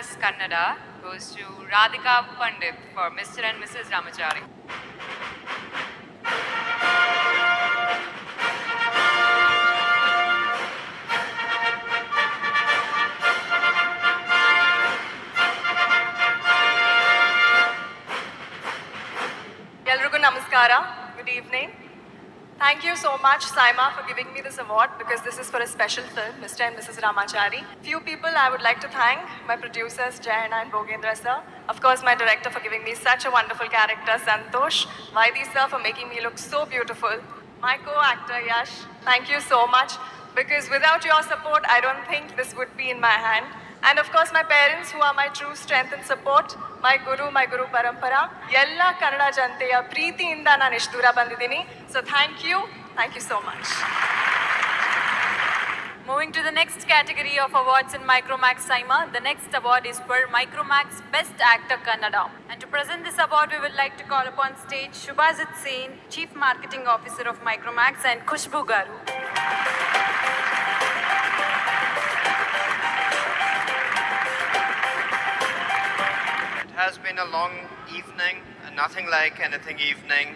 Miss Kannada goes to Radhika Pandit for Mr. and Mrs. Ramachari. Elrigu Namaskara. Good evening. Thank you so much, Saima, for giving me this award because this is for a special film, Mr. and Mrs. Ramachari. Few people I would like to thank, my producers, Jayana and Bogendra sir. Of course, my director for giving me such a wonderful character, Santosh. Vaidi sir for making me look so beautiful. My co-actor, Yash, thank you so much because without your support, I don't think this would be in my hand. And of course, my parents, who are my true strength and support, my Guru Parampara, ಎಲ್ಲ ಕನ್ನಡ ಜನತೆಯ ಪ್ರೀತಿಯಿಂದ ನಾನು ಇಷ್ಟು ದೂರ ಬಂದಿದ್ದೀನಿ. So thank you so much. Moving to the next category of awards in Micromax Saima, the next award is for Micromax Best Actor Kannada. And to present this award, we would like to call upon stage Shubhajit Sen, Chief Marketing Officer of Micromax, and Khushbu Garu. It has been a long evening, nothing like anything evening.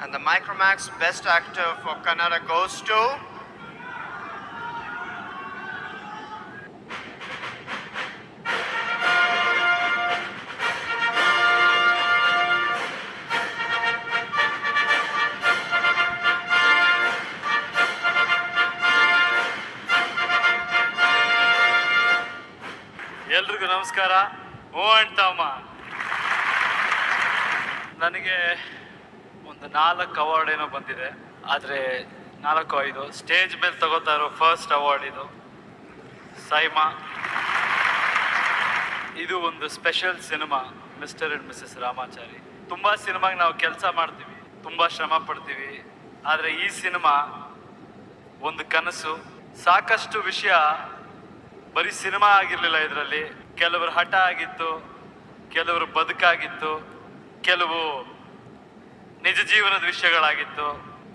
And the Micromax Best Actor for Kannada goes to... ಎಲ್ರಿಗೂ ನಮಸ್ಕಾರ. ಓ ಅಂತಮ್ಮ, ನನಗೆ ಒಂದು 4 award ಏನೋ ಬಂದಿದೆ, ಆದರೆ 4-5 stage ಮೇಲೆ ತಗೋತಾ ಇರೋ ಫಸ್ಟ್ ಅವಾರ್ಡ್ ಇದು. ಸೈಮಾ, ಇದು ಒಂದು special cinema, mister and Mrs Ramachari. ತುಂಬ ಸಿನಿಮಾಗೆ ನಾವು ಕೆಲಸ ಮಾಡ್ತೀವಿ, ತುಂಬ ಶ್ರಮ ಪಡ್ತೀವಿ, ಆದರೆ ಈ ಸಿನಿಮಾ ಒಂದು ಕನಸು. ಸಾಕಷ್ಟು ವಿಷಯ ಬರೀ ಸಿನಿಮಾ ಆಗಿರಲಿಲ್ಲ ಇದರಲ್ಲಿ. ಕೆಲವರು ಹಠ ಆಗಿತ್ತು, ಕೆಲವರು ಬದುಕಾಗಿತ್ತು, ಕೆಲವು ನಿಜ ಜೀವನದ ವಿಷಯಗಳಾಗಿತ್ತು.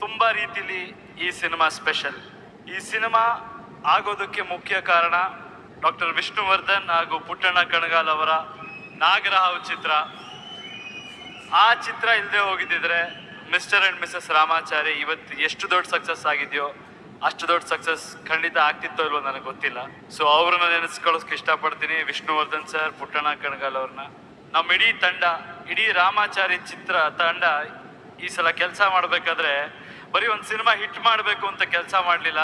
ತುಂಬ ರೀತಿಲಿ ಈ ಸಿನಿಮಾ ಸ್ಪೆಷಲ್. ಈ ಸಿನಿಮಾ ಆಗೋದಕ್ಕೆ ಮುಖ್ಯ ಕಾರಣ ಡಾಕ್ಟರ್ ವಿಷ್ಣುವರ್ಧನ್ ಹಾಗೂ ಪುಟ್ಟಣ್ಣ ಕಣಗಾಲ್ ಅವರ ನಾಗರಹಾವು ಚಿತ್ರ. ಆ ಚಿತ್ರ ಇಲ್ಲದೆ ಹೋಗಿದ್ದಿದ್ರೆ ಮಿಸ್ಟರ್ ಆ್ಯಂಡ್ ಮಿಸಸ್ ರಾಮಾಚಾರಿ ಇವತ್ತು ಎಷ್ಟು ದೊಡ್ಡ ಸಕ್ಸಸ್ ಆಗಿದೆಯೋ ಅಷ್ಟು ದೊಡ್ಡ ಸಕ್ಸಸ್ ಖಂಡಿತ ಆಗ್ತಿತ್ತೋ ಇಲ್ವೋ ನನಗೆ ಗೊತ್ತಿಲ್ಲ. ಸೊ ಅವ್ರನ್ನ ನೆನೆಸ್ಕೊಳ್ಳೋಕೆ ಇಷ್ಟಪಡ್ತೀನಿ, ವಿಷ್ಣುವರ್ಧನ್ ಸರ್, ಪುಟ್ಟಣ್ಣ ಕಣಗಾಲ್ ಅವ್ರನ್ನ. ನಮ್ಮ ಇಡೀ ತಂಡ, ಇಡೀ ರಾಮಾಚಾರಿ ಚಿತ್ರ ತಂಡ ಈ ಸಲ ಕೆಲಸ ಮಾಡಬೇಕಾದ್ರೆ ಬರೀ ಒಂದು ಸಿನಿಮಾ ಹಿಟ್ ಮಾಡಬೇಕು ಅಂತ ಕೆಲಸ ಮಾಡಲಿಲ್ಲ,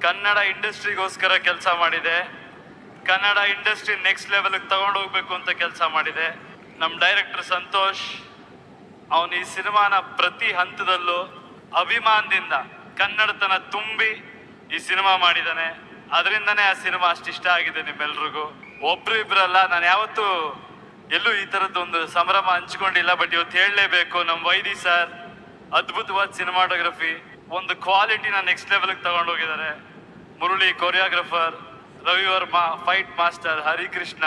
ಕನ್ನಡ ಇಂಡಸ್ಟ್ರಿಗೋಸ್ಕರ ಕೆಲಸ ಮಾಡಿದೆ. ಕನ್ನಡ ಇಂಡಸ್ಟ್ರಿ ನೆಕ್ಸ್ಟ್ ಲೆವೆಲ್ಗೆ ತಗೊಂಡು ಹೋಗ್ಬೇಕು ಅಂತ ಕೆಲಸ ಮಾಡಿದೆ. ನಮ್ಮ ಡೈರೆಕ್ಟರ್ ಸಂತೋಷ್, ಅವನು ಈ ಸಿನಿಮಾನ ಪ್ರತಿ ಹಂತದಲ್ಲೂ ಅಭಿಮಾನದಿಂದ ಕನ್ನಡತನ ತುಂಬಿ ಈ ಸಿನಿಮಾ ಮಾಡಿದ್ದಾನೆ. ಅದರಿಂದನೇ ಆ ಸಿನಿಮಾ ಅಷ್ಟಿಷ್ಟ ಆಗಿದೆ ನಿಮ್ಮೆಲ್ರಿಗೂ. ಒಬ್ರು ಇಬ್ಬರಲ್ಲ, ನಾನು ಯಾವತ್ತೂ ಎಲ್ಲೂ ಈ ಥರದ್ದು ಒಂದು ಸಂಭ್ರಮ ಹಂಚ್ಕೊಂಡಿಲ್ಲ. ಬಟ್ ಇವತ್ತು ಹೇಳಲೇಬೇಕು, ನಮ್ಮ ವೈದಿ ಸರ್ ಅದ್ಭುತವಾದ ಸಿನಿಮಾಟೋಗ್ರಫಿ, ಒಂದು ಕ್ವಾಲಿಟಿನ ನೆಕ್ಸ್ಟ್ ಲೆವೆಲ್ಗೆ ತಗೊಂಡೋಗಿದ್ದಾರೆ. Murali choreographer, Ravi Varma fight master, Harikrishna,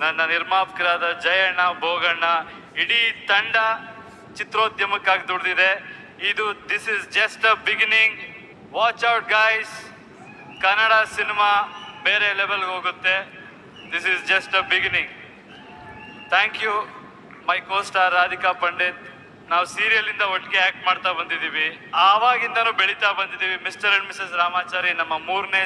ನನ್ನ ನಿರ್ಮಾಪಕರಾದ ಜಯಣ್ಣ, ಬೋಗಣ್ಣ, ಇಡೀ ತಂಡ ಚಿತ್ರೋದ್ಯಮಕ್ಕಾಗಿ ದುಡಿದಿದೆ. ಇದು this is just a beginning. Watch out guys, Kannada cinema ಬೇರೆ ಲೆವೆಲ್ಗೆ ಹೋಗುತ್ತೆ. This is just a beginning. Thank you my co star Radhika Pandit. ನಾವು ಸೀರಿಯಲಿಂದ ಒಟ್ಟಿಗೆ ಆ್ಯಕ್ಟ್ ಮಾಡ್ತಾ ಬಂದಿದ್ದೀವಿ, ಆವಾಗಿಂದನೂ ಬೆಳೀತಾ ಬಂದಿದ್ದೀವಿ. ಮಿಸ್ಟರ್ ಆ್ಯಂಡ್ ಮಿಸಸ್ ರಾಮಾಚಾರಿ ನಮ್ಮ 3ನೇ